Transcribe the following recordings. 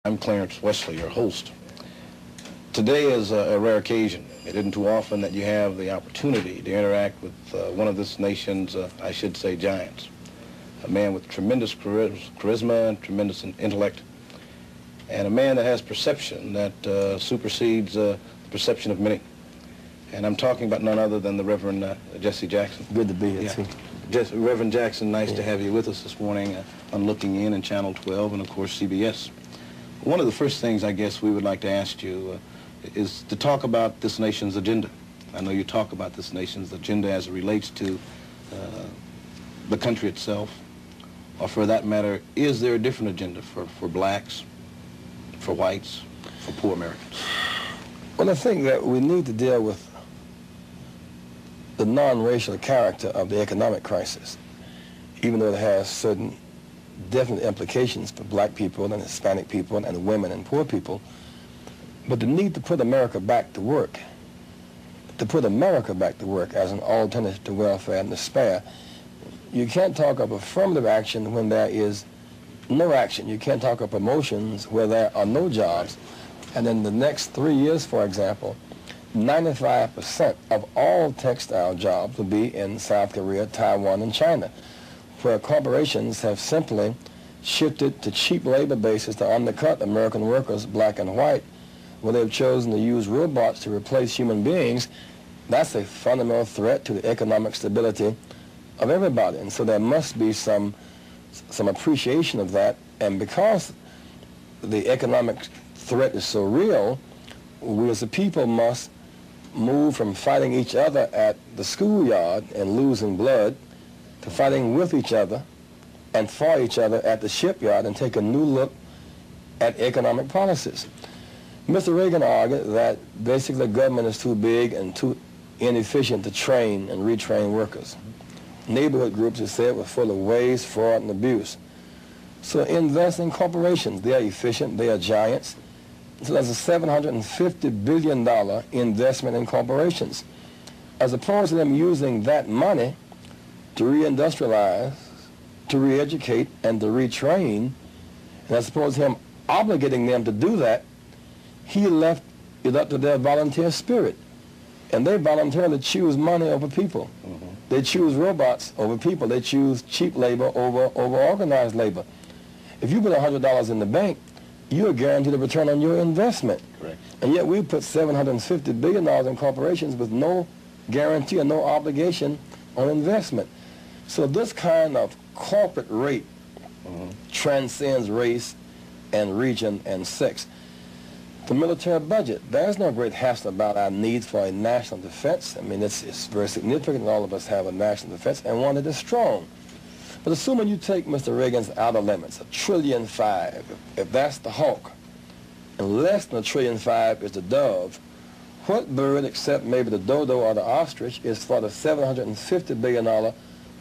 I'm Clarence Wesley, your host. Today is a rare occasion. It isn't too often that you have the opportunity to interact with one of this nation's, I should say, giants. A man with tremendous charisma and tremendous intellect, and a man that has perception that supersedes the perception of many. And I'm talking about none other than the Reverend Jesse Jackson. Good to be here, too. Reverend Jackson, nice to have you with us this morning on Looking In and Channel 12 and, of course, CBS. One of the first things I guess we would like to ask you is to talk about this nation's agenda. I know you talk about this nation's agenda as it relates to the country itself, or for that matter, is there a different agenda for blacks, for whites, for poor Americans? Well, I think that we need to deal with the non-racial character of the economic crisis, even though it has certain definite implications for black people and Hispanic people and women and poor people. But the need to put America back to work, as an alternative to welfare and despair. You can't talk of affirmative action when there is no action. You can't talk of promotions where there are no jobs. And in the next 3 years, for example, 95% of all textile jobs will be in South Korea, Taiwan, and China, where corporations have simply shifted to cheap labor bases to undercut American workers, black and white, where they've chosen to use robots to replace human beings. That's a fundamental threat to the economic stability of everybody. And so there must be some appreciation of that. And because the economic threat is so real, we as a people must move from fighting each other at the schoolyard and losing blood to fighting with each other and for each other at the shipyard and take a new look at economic policies. Mr. Reagan argued that basically government is too big and too inefficient to train and retrain workers. Neighborhood groups, he said, were full of waste, fraud, and abuse. So invest in corporations. They are efficient. They are giants. So there's a $750 billion investment in corporations. As opposed to them using that money to reindustrialize, to re-educate, and to retrain, and as opposed to him obligating them to do that, he left it up to their volunteer spirit. And they voluntarily choose money over people. Mm-hmm. They choose robots over people. They choose cheap labor over organized labor. If you put $100 in the bank, you are guaranteed a return on your investment. Correct. And yet we put $750 billion in corporations with no guarantee or no obligation on investment. So this kind of corporate rate transcends race and region and sex. The military budget, there's no great hassle about our needs for a national defense. I mean, it's very significant. All of us have a national defense and one that is strong. But assuming you take Mr. Reagan's outer limits, $1.5 trillion, if that's the hawk, and less than $1.5 trillion is the dove, what bird except maybe the dodo or the ostrich is for the $750 billion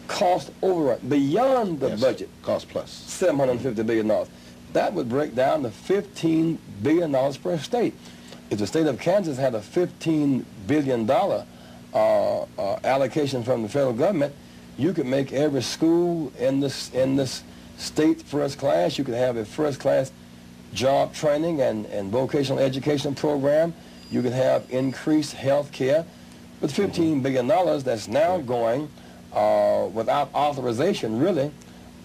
cost overrun beyond the budget? Cost plus. $750 billion. That would break down to $15 billion per state. If the state of Kansas had a $15 billion allocation from the federal government, you could make every school in this state first class. You could have a first class job training and vocational education program. You could have increased health care. With $15 billion that's now going without authorization, really,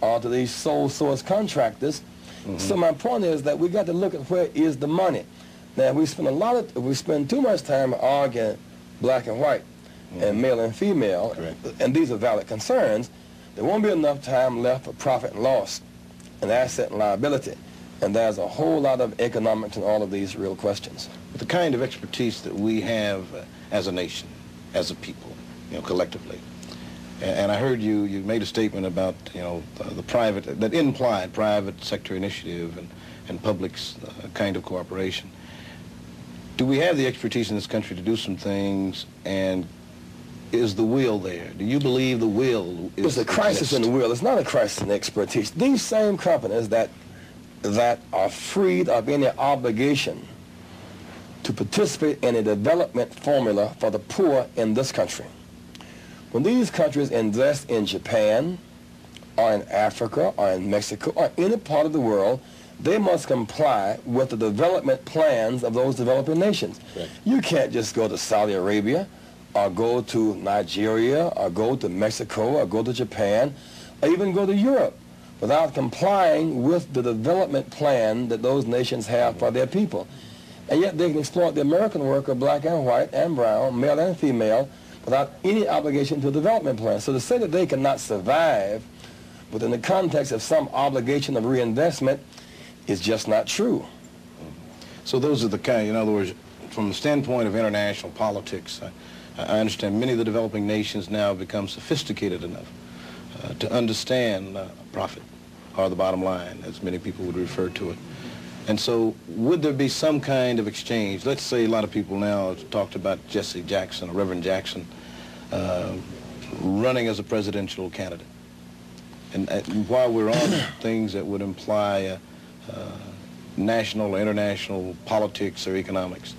to these sole source contractors. So my point is that we got to look at where is the money. Now, we spend too much time arguing black and white and male and female, and these are valid concerns. There won't be enough time left for profit and loss and asset and liability. And there's a whole lot of economics in all of these real questions. But the kind of expertise that we have as a nation, as a people, collectively, and I heard you made a statement about, the private, that implied private sector initiative and public's kind of cooperation. Do we have the expertise in this country to do some things, and is the will there? Do you believe the will is? It's a crisis in the will. It's not a crisis in expertise. These same companies that are freed of any obligation to participate in a development formula for the poor in this country. When these countries invest in Japan or in Africa or in Mexico or any part of the world, they must comply with the development plans of those developing nations. Correct. You can't just go to Saudi Arabia or go to Nigeria or go to Mexico or go to Japan or even go to Europe without complying with the development plan that those nations have for their people. And yet they can exploit the American worker, black and white and brown, male and female, without any obligation to a development plan. So to say that they cannot survive within the context of some obligation of reinvestment is just not true. So those are the kind, in other words, from the standpoint of international politics, I understand many of the developing nations now have become sophisticated enough to understand profit, or the bottom line, as many people would refer to it. And so would there be some kind of exchange? Let's say a lot of people now have talked about Jesse Jackson, or Reverend Jackson, running as a presidential candidate. And while we're on things that would imply national or international politics or economics,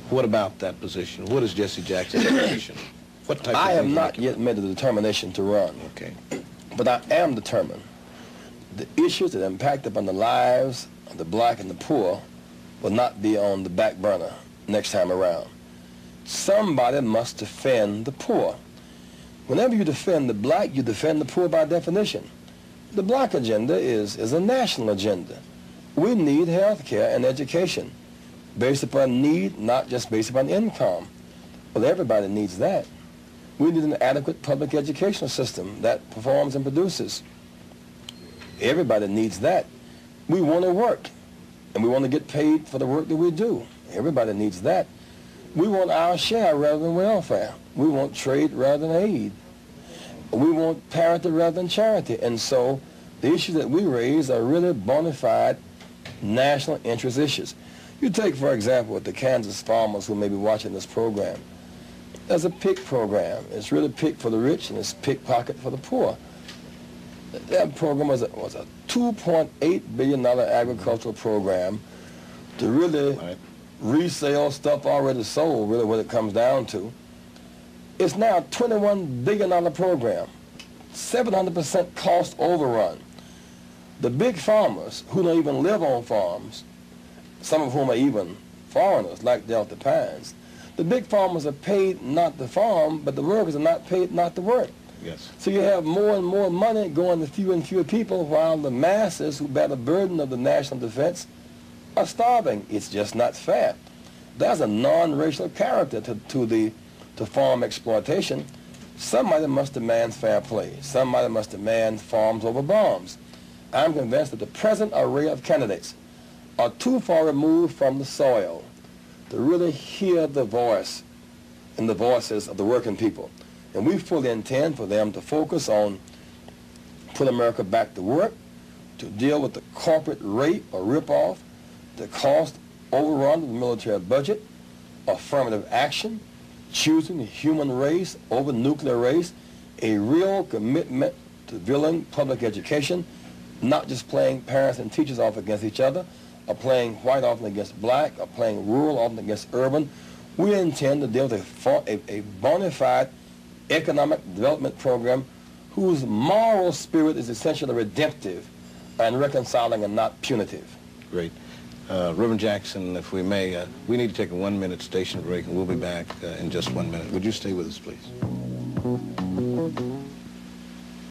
what about that position? What is Jesse Jackson's position? What type I of have not yet made the determination to run. Okay. But I am determined. The issues that impact upon the lives of the black and the poor will not be on the back burner next time around. Somebody must defend the poor. Whenever you defend the black, you defend the poor by definition. The black agenda is a national agenda. We need health care and education based upon need, not just based upon income. Well, everybody needs that. We need an adequate public educational system that performs and produces. Everybody needs that. We want to work, and we want to get paid for the work that we do. Everybody needs that. We want our share rather than welfare. We want trade rather than aid. We want parity rather than charity. And so the issues that we raise are really bona fide national interest issues. You take, for example, with the Kansas farmers who may be watching this program. There's a PIC program. It's really PIC for the rich and it's pickpocket for the poor. That program was a $2.8 billion agricultural program to really resell stuff already sold, really what it comes down to. It's now a $21 billion program, 700% cost overrun. The big farmers who don't even live on farms, some of whom are even foreigners like Delta Pines, the big farmers are paid not to farm, but the workers are not paid not to work. Yes. So you have more and more money going to fewer and fewer people while the masses who bear the burden of the national defense are starving. It's just not fair. There's a non-racial character to farm exploitation. Somebody must demand fair play. Somebody must demand farms over bombs. I'm convinced that the present array of candidates are too far removed from the soil to really hear the voice and the voices of the working people. And we fully intend for them to focus on put America back to work, to deal with the corporate rape or ripoff, the cost overrun of the military budget, affirmative action, choosing the human race over nuclear race, a real commitment to building public education, not just playing parents and teachers off against each other, or playing white often against black, or playing rural often against urban. We intend to deal with a bona fide economic development program whose moral spirit is essentially redemptive and reconciling and not punitive. Great. Reverend Jackson, if we may, we need to take a 1-minute station break, and we'll be back in just 1 minute. Would you stay with us, please?